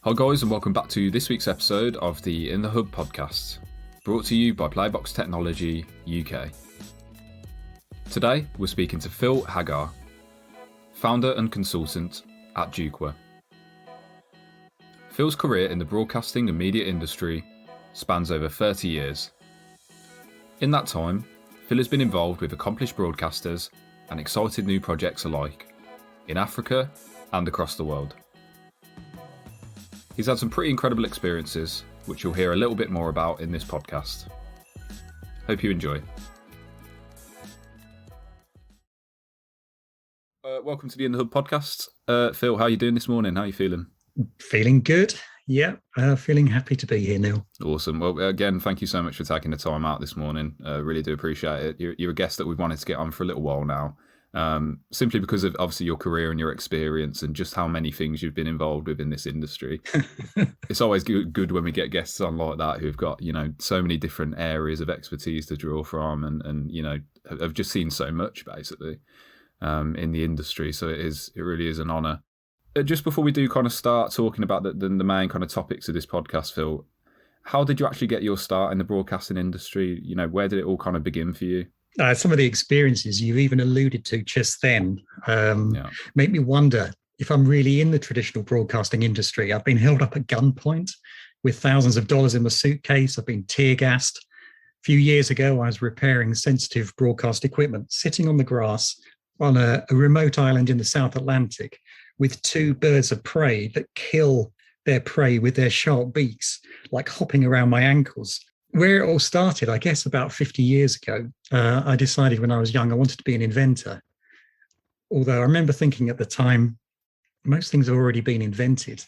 Hi guys, and welcome back to this week's episode of the In the Hub podcast, brought to you by Playbox Technology UK. Today we're speaking to Phil Haggar, founder and consultant at Jukwa. Phil's career in the broadcasting and media industry spans over 30 years. In that time, Phil has been involved with accomplished broadcasters and exciting new projects alike, in Africa and across the world. He's had some pretty incredible experiences, which you'll hear a little bit more about in this podcast. Hope you enjoy. Welcome to the In the Hub podcast. Phil, how are you doing this morning? How are you feeling? Feeling good. Yeah, feeling happy to be here, Neil. Awesome. Well, again, thank you so much for taking the time out this morning. Really do appreciate it. You're a guest that we've wanted to get on for a little while now. Simply because of obviously your career and your experience and just how many things you've been involved with in this industry. It's always good when we get guests on like that who've got, so many different areas of expertise to draw from and have just seen so much basically in the industry. So it really is an honour. Just before we do kind of start talking about the main kind of topics of this podcast, Phil, how did you actually get your start in the broadcasting industry? Where did it all kind of begin for you? Some of the experiences you've even alluded to just then make me wonder if I'm really in the traditional broadcasting industry. I've been held up at gunpoint with thousands of dollars in my suitcase. I've been tear gassed. A few years ago, I was repairing sensitive broadcast equipment, sitting on the grass on a remote island in the South Atlantic with two birds of prey that kill their prey with their sharp beaks, like hopping around my ankles. Where it all started, I guess about 50 years ago, I decided when I was young I wanted to be an inventor. Although I remember thinking at the time, most things have already been invented.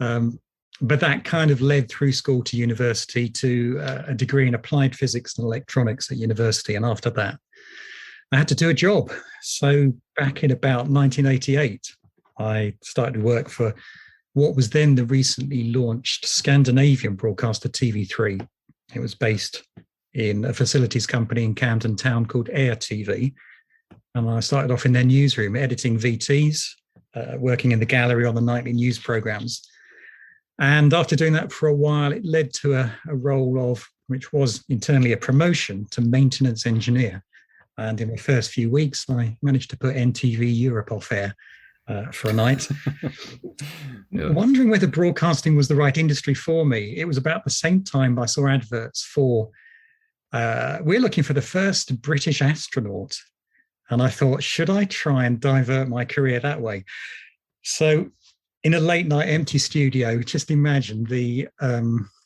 But that kind of led through school to university to a degree in applied physics and electronics at university. And after that, I had to do a job. So back in about 1988, I started work for what was then the recently launched Scandinavian broadcaster TV3. It was based in a facilities company in Camden Town called Air TV. And I started off in their newsroom, editing VTs, working in the gallery on the nightly news programs. And after doing that for a while, it led to a role of, which was internally a promotion to maintenance engineer. And in the first few weeks, I managed to put NTV Europe off air for a night. Yeah. Wondering whether broadcasting was the right industry for me. It was about the same time I saw adverts for, we're looking for the first British astronaut. And I thought, should I try and divert my career that way? So in a late night empty studio, just imagine the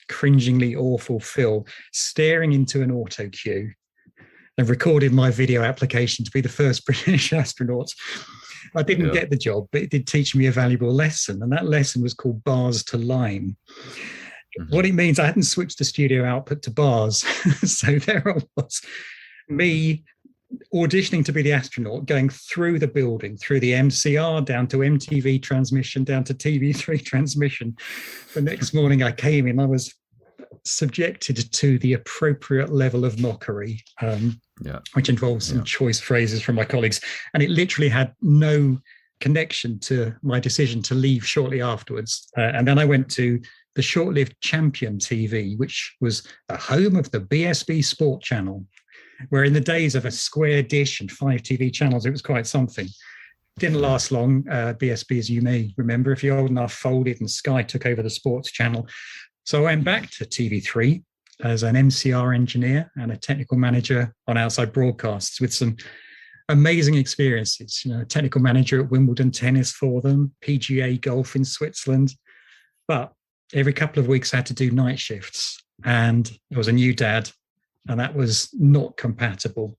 cringingly awful Phil staring into an auto cue and recorded my video application to be the first British astronaut. I didn't get the job, but it did teach me a valuable lesson. And that lesson was called bars to line. Mm-hmm. What it means, I hadn't switched the studio output to bars. So there I was, me auditioning to be the astronaut, going through the building, through the MCR, down to MTV transmission, down to TV3 transmission. The next morning I came in, I was subjected to the appropriate level of mockery, which involves some choice phrases from my colleagues. And it literally had no connection to my decision to leave shortly afterwards. And then I went to the short-lived Champion TV, which was the home of the BSP Sport channel, where in the days of a square dish and 5 TV channels, it was quite something. Didn't last long. BSP, as you may remember, if you're old enough, folded and Sky took over the sports channel. So I went back to TV3 as an MCR engineer and a technical manager on outside broadcasts with some amazing experiences. Technical manager at Wimbledon tennis for them, PGA golf in Switzerland. But every couple of weeks I had to do night shifts and I was a new dad and that was not compatible.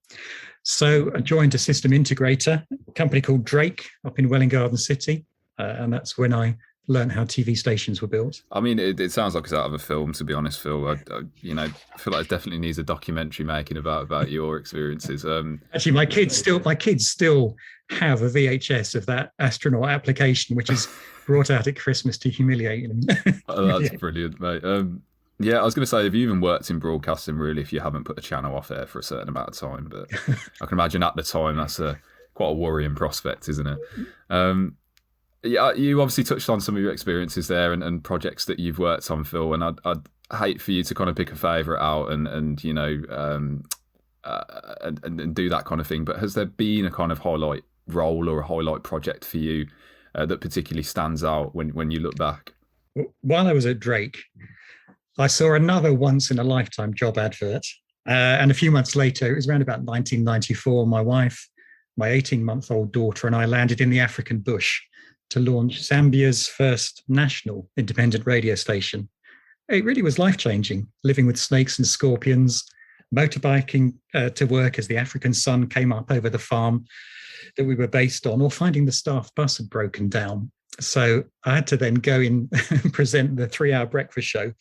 So I joined a system integrator, a company called Drake up in Welwyn Garden City. And that's when I learn how TV stations were built. I mean, it sounds like it's out of a film, to be honest, Phil. I feel like it definitely needs a documentary making about your experiences. Actually, my kids still have a VHS of that astronaut application, which is brought out at Christmas to humiliate them. Oh, that's brilliant, mate. Yeah, I was going to say, have you even worked in broadcasting, really, if you haven't put a channel off air for a certain amount of time? But I can imagine at the time that's quite a worrying prospect, isn't it? Yeah, you obviously touched on some of your experiences there and projects that you've worked on, Phil. And I'd hate for you to kind of pick a favourite out and you know and do that kind of thing. But has there been a kind of highlight role or a highlight project for you that particularly stands out when you look back? While I was at Drake, I saw another once in a lifetime job advert. And a few months later, it was around about 1994, my wife, my 18-month-old daughter, and I landed in the African bush to launch Zambia's first national independent radio station. It really was life-changing, living with snakes and scorpions, motorbiking to work as the African sun came up over the farm that we were based on, or finding the staff bus had broken down. So I had to then go in and present the 3-hour breakfast show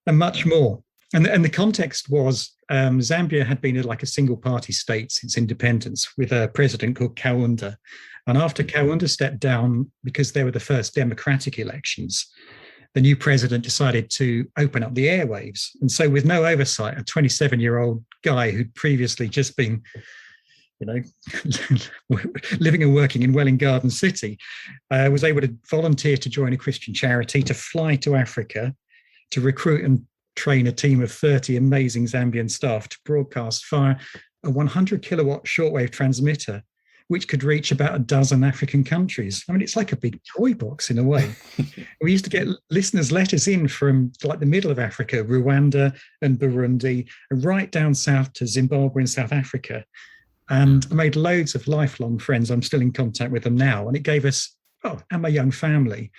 and much more. And the context was Zambia had been like a single party state since independence with a president called Kaunda. And after Kaunda stepped down, because they were the first democratic elections, the new president decided to open up the airwaves. And so with no oversight, a 27-year-old guy who'd previously just been, you know, living and working in Welling Garden City, was able to volunteer to join a Christian charity, to fly to Africa, to recruit and train a team of 30 amazing Zambian staff to broadcast via a 100 kilowatt shortwave transmitter, which could reach about a dozen African countries. I mean, it's like a big toy box in a way. We used to get listeners' letters in from like the middle of Africa, Rwanda and Burundi, and right down south to Zimbabwe and South Africa. And I made loads of lifelong friends. I'm still in contact with them now. And it gave us, and my young family,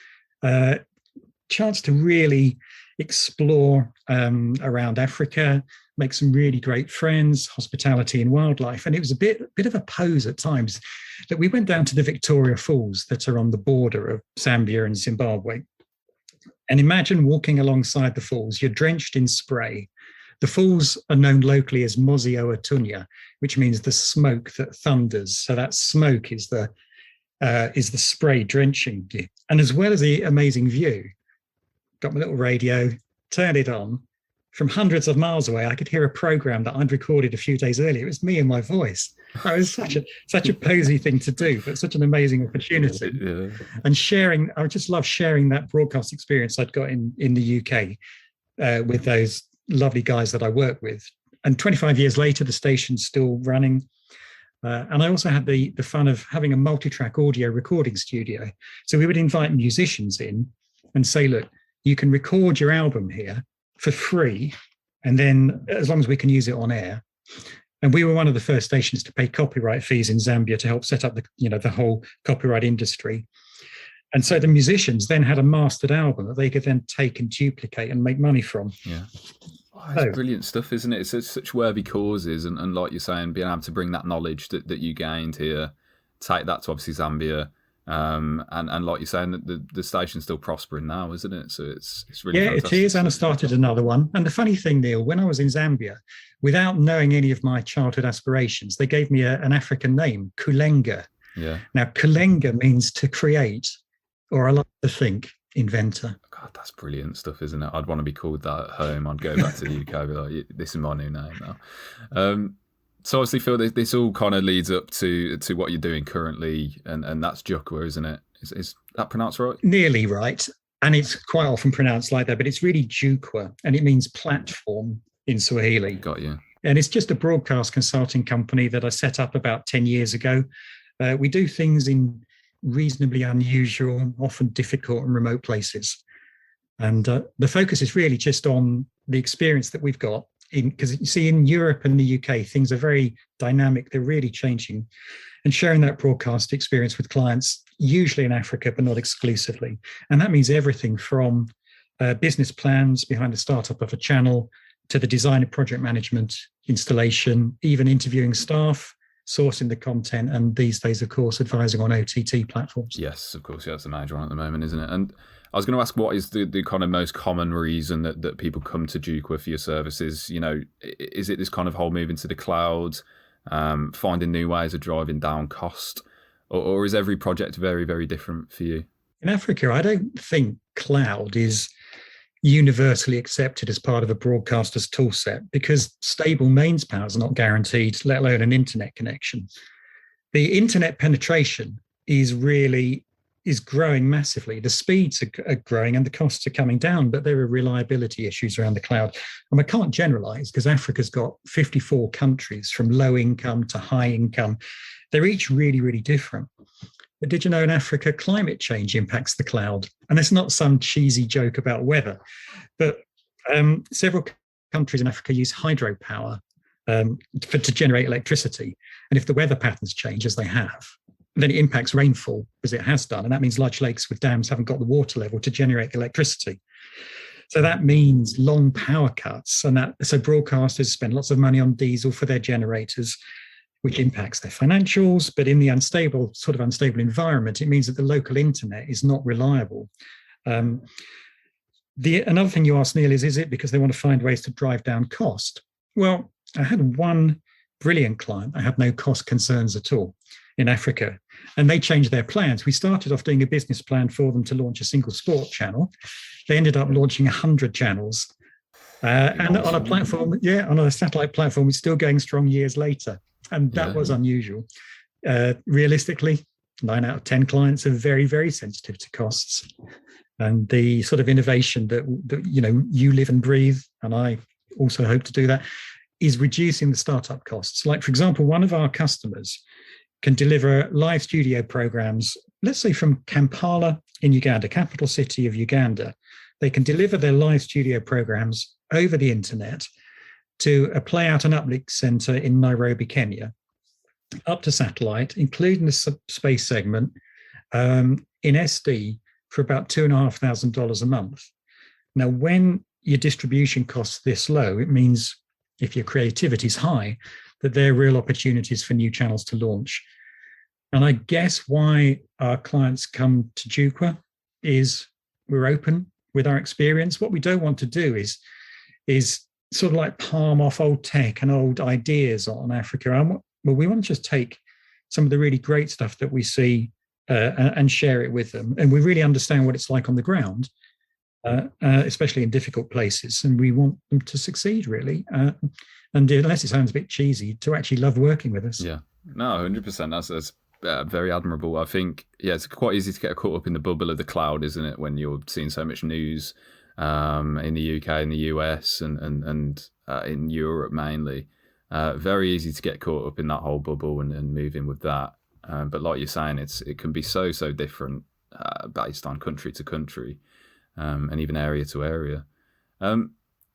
chance to really explore around Africa, make some really great friends, hospitality and wildlife. And it was a bit of a pose at times that we went down to the Victoria Falls that are on the border of Zambia and Zimbabwe. And imagine walking alongside the falls, you're drenched in spray. The falls are known locally as Mozio Atunya, which means the smoke that thunders. So that smoke is the spray drenching you. And as well as the amazing view, got my little radio, turned it on. From hundreds of miles away, I could hear a program that I'd recorded a few days earlier. It was me and my voice. It was such a posy thing to do, but such an amazing opportunity. Yeah. And sharing, I just love sharing that broadcast experience I'd got in the UK with those lovely guys that I work with. And 25 years later, the station's still running. And I also had the fun of having a multi-track audio recording studio. So we would invite musicians in and say, look, you can record your album here for free, and then as long as we can use it on air. And we were one of the first stations to pay copyright fees in Zambia to help set up the whole copyright industry. And so the musicians then had a mastered album that they could then take and duplicate and make money from. Yeah. It's brilliant stuff, isn't it? It's such worthy causes, and like you're saying, being able to bring that knowledge that you gained here, take that to obviously Zambia. And like you're saying, the station's still prospering now, isn't it? So it's really fantastic. It is. And I started another one. And the funny thing, Neil, when I was in Zambia, without knowing any of my childhood aspirations, they gave me an African name, Kulenga. Yeah. Now, Kulenga means to create, or I like to think, inventor. God, that's brilliant stuff, isn't it? I'd want to be called that at home. I'd go back to the UK and be like, this is my new name now. So obviously, Phil, this all kind of leads up to what you're doing currently, and that's Jukhwa, isn't it? Is that pronounced right? Nearly right. And it's quite often pronounced like that, but it's really Jukwa, and it means platform in Swahili. Got you. And it's just a broadcast consulting company that I set up about 10 years ago. We do things in reasonably unusual, often difficult and remote places. And the focus is really just on the experience that we've got. Because you see, in Europe and the UK, things are very dynamic. They're really changing. And sharing that broadcast experience with clients, usually in Africa, but not exclusively. And that means everything from business plans behind the startup of a channel to the design of project management, installation, even interviewing staff, sourcing the content, and these days, of course, advising on OTT platforms. Yes, of course. Yeah, that's the major one at the moment, isn't it? And I was going to ask, what is the kind of most common reason that people come to Jukwa for your services? You know, is it this kind of whole move into the cloud, finding new ways of driving down cost, or is every project very, very different for you? In Africa, I don't think cloud is universally accepted as part of a broadcaster's toolset, because stable mains power is not guaranteed, let alone an internet connection. The internet penetration is really is growing massively. The speeds are growing and the costs are coming down, but there are reliability issues around the cloud. And I can't generalize because Africa's got 54 countries from low income to high income. They're each really, really different. But did you know in Africa, climate change impacts the cloud? And it's not some cheesy joke about weather, but several countries in Africa use hydropower to generate electricity. And if the weather patterns change, as they have, then it impacts rainfall, as it has done. And that means large lakes with dams haven't got the water level to generate electricity. So that means long power cuts. And so broadcasters spend lots of money on diesel for their generators, which impacts their financials. But in the unstable environment, it means that the local internet is not reliable. Another thing you asked, Neil, is it because they want to find ways to drive down cost? Well, I had one brilliant client. I had no cost concerns at all in Africa, and they changed their plans. We started off doing a business plan for them to launch a single sport channel. They ended up launching 100 channels, and on a platform, on a satellite platform, it's still going strong years later, and that was unusual. Realistically, 9 out of 10 clients are very, very sensitive to costs, and the sort of innovation that you live and breathe, and I also hope to do that, is reducing the startup costs. Like, for example, one of our customers can deliver live studio programs, let's say from Kampala in Uganda, capital city of Uganda. They can deliver their live studio programs over the internet to a play out and uplink center in Nairobi, Kenya, up to satellite, including the space segment, in SD for about $2,500 a month. Now, when your distribution costs this low, it means if your creativity is high, that there are real opportunities for new channels to launch. And I guess why our clients come to Jukhwa is we're open with our experience. What we don't want to do is sort of like palm off old tech and old ideas on Africa. We want to just take some of the really great stuff that we see and share it with them. And we really understand what it's like on the ground, especially in difficult places. And we want them to succeed, really. And unless it sounds a bit cheesy, to actually love working with us. Yeah, no, 100%. That's very admirable. I think, it's quite easy to get caught up in the bubble of the cloud, isn't it, when you're seeing so much news in the UK, in the US, and in Europe mainly. Very easy to get caught up in that whole bubble and move in with that. But like you're saying, it can be so different based on country to country and even area to area.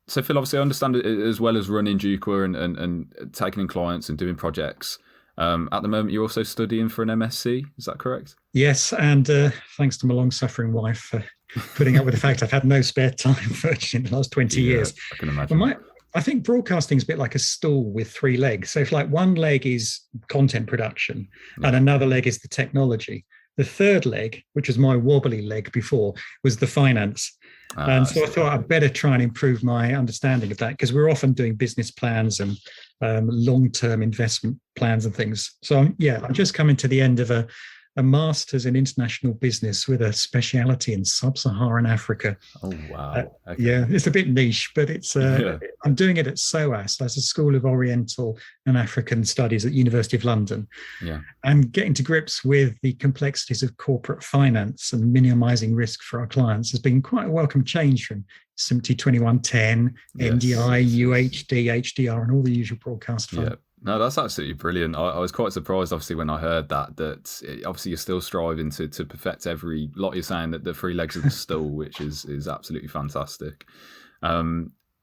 So Phil, obviously I understand it as well as running Jukwa and taking in clients and doing projects. At the moment, you're also studying for an MSc, is that correct? Yes, and thanks to my long-suffering wife for putting up with the fact I've had no spare time virtually in the last 20 years. I can imagine. I think broadcasting is a bit like a stool with 3 legs. So if like one leg is content production and another leg is the technology, the third leg, which was my wobbly leg before, was the finance. And so I thought I'd better try and improve my understanding of that, because we're often doing business plans and long-term investment plans and things. So I'm just coming to the end of a master's in international business with a speciality in sub-Saharan Africa. Oh, wow. Okay. It's a bit niche, but it's I'm doing it at SOAS. That's a School of Oriental and African Studies at University of London. Yeah. And getting to grips with the complexities of corporate finance and minimizing risk for our clients has been quite a welcome change from SMPTE 2110, NDI, UHD, HDR, and all the usual broadcast fun. Yeah. No, that's absolutely brilliant. I was quite surprised, obviously, when I heard that obviously you're still striving to perfect every, like you're saying, that the 3 legs of the stool, which is absolutely fantastic. I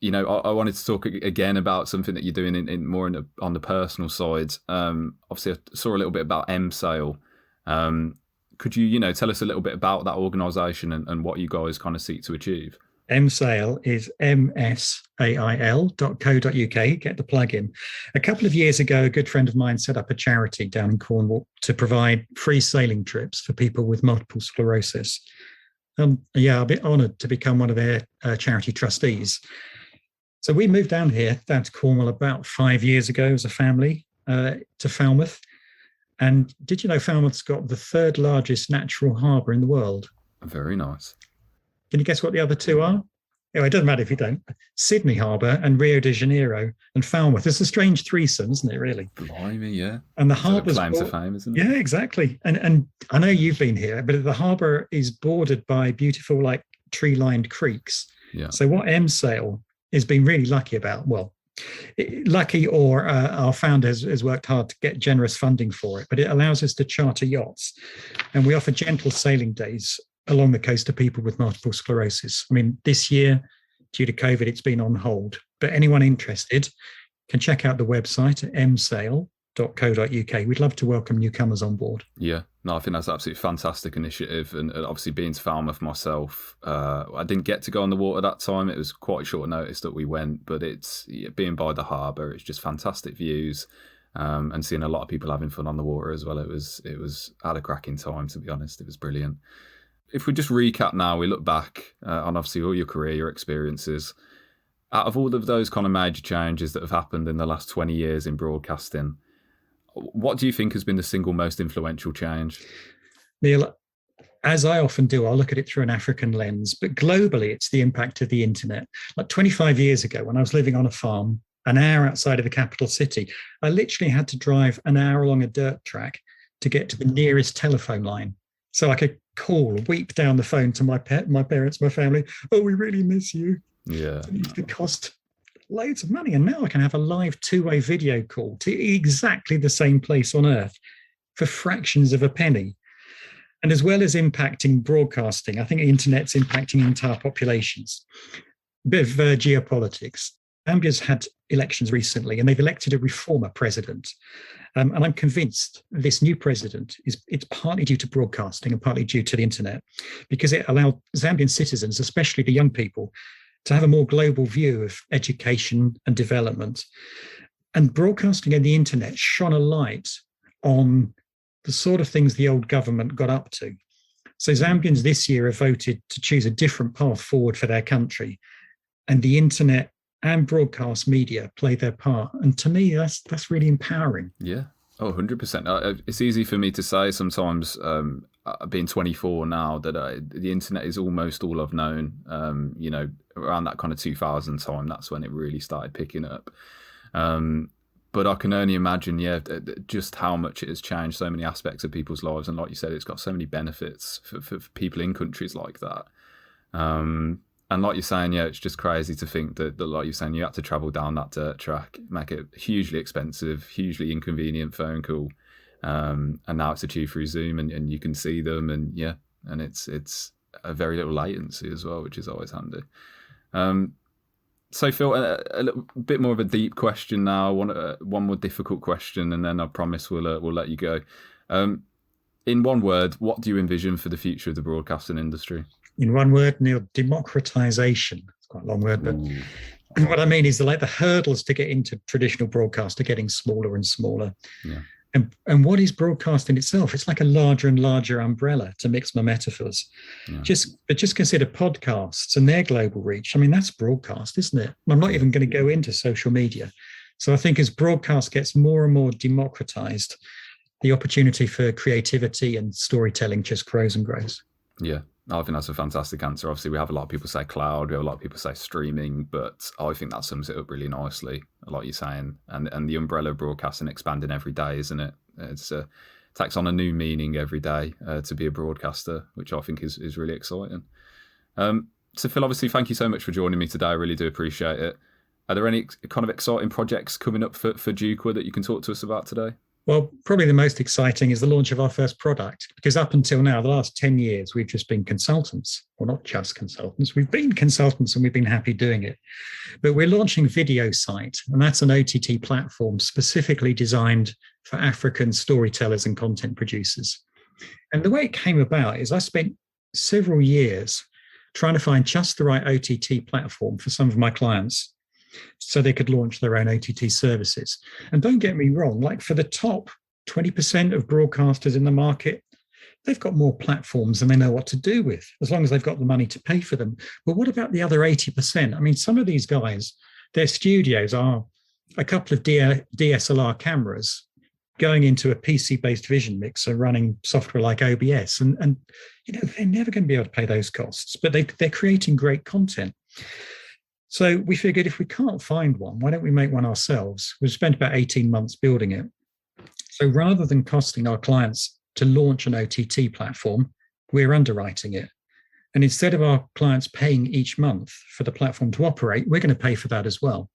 wanted to talk again about something that you're doing in more on the personal side. Obviously, I saw a little bit about MSAIL. Could you, tell us a little bit about that organisation and what you guys kind of seek to achieve? MSAIL is msail.co.uk. Get the plug-in. A couple of years ago, a good friend of mine set up a charity down in Cornwall to provide free sailing trips for people with multiple sclerosis. I've been honoured to become one of their charity trustees. So we moved down to Cornwall about 5 years ago as a family to Falmouth. And did you know Falmouth's got the 3rd largest natural harbour in the world? Very nice. Can you guess what the other 2 are? Anyway, it doesn't matter if you don't. Sydney Harbour and Rio de Janeiro and Falmouth. It's a strange threesome, isn't it, really? Blimey, yeah. And the harbour's claim to fame, isn't it? Yeah, exactly. And I know you've been here, but the harbour is bordered by beautiful, like, tree-lined creeks. Yeah. So what MSail has been really lucky about, lucky or our founder has worked hard to get generous funding for it, but it allows us to charter yachts. And we offer gentle sailing days along the coast to people with multiple sclerosis. I mean, this year, due to COVID, it's been on hold. But anyone interested can check out the website at msail.co.uk. We'd love to welcome newcomers on board. Yeah, no, I think that's absolutely fantastic initiative. And obviously being to Falmouth myself, I didn't get to go on the water that time. It was quite short notice that we went, but it's being by the harbour, it's just fantastic views. And seeing a lot of people having fun on the water as well. It was had a cracking time, to be honest. It was brilliant. If we just recap now, we look back on obviously all your career, your experiences. Out of all of those kind of major changes that have happened in the last 20 years in broadcasting, what do you think has been the single most influential change? Neil, as I often do, I'll look at it through an African lens, but globally, it's the impact of the internet. Like 25 years ago, when I was living on a farm, an hour outside of the capital city, I literally had to drive an hour along a dirt track to get to the nearest telephone line. So I could call, weep down the phone to my parents, my family. Oh, we really miss you. Yeah. It could cost loads of money. And now I can have a live two-way video call to exactly the same place on Earth for fractions of a penny. And as well as impacting broadcasting, I think the internet's impacting entire populations. A bit of geopolitics. Zambia's had elections recently, and they've elected a reformer president. And I'm convinced this new president it's partly due to broadcasting and partly due to the internet, because it allowed Zambian citizens, especially the young people, to have a more global view of education and development. And broadcasting and the internet shone a light on the sort of things the old government got up to. So Zambians this year have voted to choose a different path forward for their country. And the internet and broadcast media play their part. And to me, that's really empowering. Yeah. Oh, 100%. It's easy for me to say sometimes, being 24 now, that the internet is almost all I've known. Around that kind of 2000 time, that's when it really started picking up. But I can only imagine, just how much it has changed so many aspects of people's lives. And like you said, it's got so many benefits for people in countries like that. And like you're saying, it's just crazy to think that, like you're saying, you had to travel down that dirt track, make it hugely expensive, hugely inconvenient phone call. And now it's achieved through Zoom and you can see them. And it's a very little latency as well, which is always handy. So Phil, a little bit more of a deep question now, one more difficult question, and then I promise we'll let you go. In one word, what do you envision for the future of the broadcasting industry? In one word, Neil, democratization. It's quite a long word, but what I mean is the hurdles to get into traditional broadcast are getting smaller and smaller. Yeah. And what is broadcasting itself? It's like a larger and larger umbrella, to mix my metaphors. Yeah. Just consider podcasts and their global reach. I mean, that's broadcast, isn't it? I'm not even going to go into social media. So I think as broadcast gets more and more democratized, the opportunity for creativity and storytelling just grows and grows. Yeah. I think that's a fantastic answer. Obviously, we have a lot of people say cloud, we have a lot of people say streaming, but I think that sums it up really nicely, like you're saying. And the umbrella of broadcasting expanding every day, isn't it? It takes on a new meaning every day to be a broadcaster, which I think is really exciting. So Phil, obviously, thank you so much for joining me today. I really do appreciate it. Are there any kind of exciting projects coming up for Jukwa that you can talk to us about today? Well, probably the most exciting is the launch of our first product, because up until now, the last 10 years, we've just been consultants. Well, not just consultants. We've been consultants and we've been happy doing it. But we're launching Video Site, and that's an OTT platform specifically designed for African storytellers and content producers. And the way it came about is I spent several years trying to find just the right OTT platform for some of my clients, so they could launch their own OTT services. And don't get me wrong, like for the top 20% of broadcasters in the market, they've got more platforms than they know what to do with, as long as they've got the money to pay for them. But what about the other 80%? I mean, some of these guys, their studios are a couple of DSLR cameras going into a PC-based vision mixer running software like OBS. And they're never going to be able to pay those costs, but they're creating great content. So we figured if we can't find one, why don't we make one ourselves? We've spent about 18 months building it. So rather than costing our clients to launch an OTT platform, we're underwriting it. And instead of our clients paying each month for the platform to operate, we're going to pay for that as well.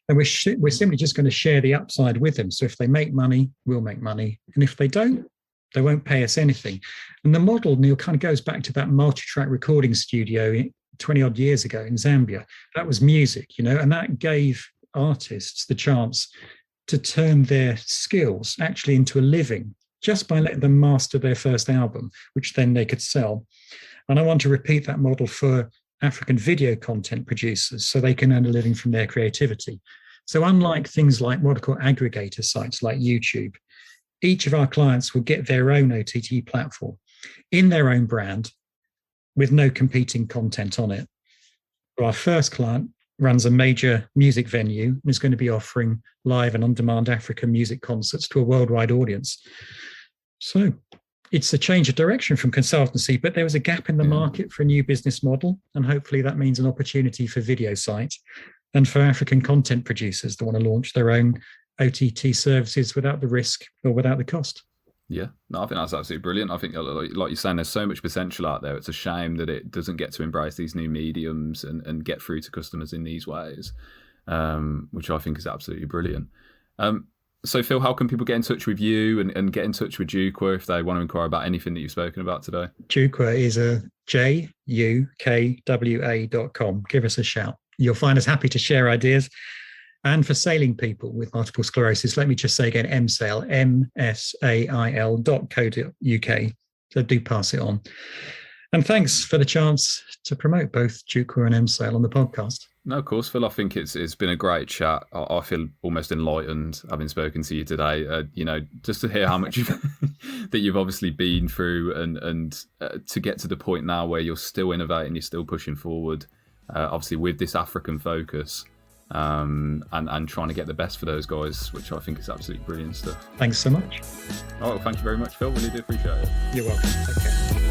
And we're simply just going to share the upside with them. So if they make money, we'll make money. And if they don't, they won't pay us anything. And the model, Neil, kind of goes back to that multi-track recording studio 20 odd years ago in Zambia. That was music, and that gave artists the chance to turn their skills actually into a living just by letting them master their first album, which then they could sell. And I want to repeat that model for African video content producers so they can earn a living from their creativity. So unlike things like what are called aggregator sites like YouTube, each of our clients will get their own OTT platform in their own brand with no competing content on it. So our first client runs a major music venue and is going to be offering live and on-demand African music concerts to a worldwide audience. So it's a change of direction from consultancy, but there was a gap in the market for a new business model, and hopefully that means an opportunity for video sites and for African content producers that want to launch their own OTT services without the risk or without the cost. Yeah, no, I think that's absolutely brilliant. I think, like you're saying, there's so much potential out there. It's a shame that it doesn't get to embrace these new mediums and get through to customers in these ways, which I think is absolutely brilliant. So, Phil, how can people get in touch with you and get in touch with Jukwa if they want to inquire about anything that you've spoken about today? Jukwa is a JUKWA.com. Give us a shout. You'll find us happy to share ideas. And for sailing people with multiple sclerosis, let me just say again, msail, msail.co.uk. So do pass it on. And thanks for the chance to promote both Jukwa and msail on the podcast. No, of course, Phil. I think it's been a great chat. I feel almost enlightened having spoken to you today. Just to hear how much that you've obviously been through, and to get to the point now where you're still innovating, you're still pushing forward, obviously with this African focus, and trying to get the best for those guys, which I think is absolutely brilliant stuff. Thanks so much. Oh, well, thank you very much, Phil. Really do appreciate it. You're welcome. Take care.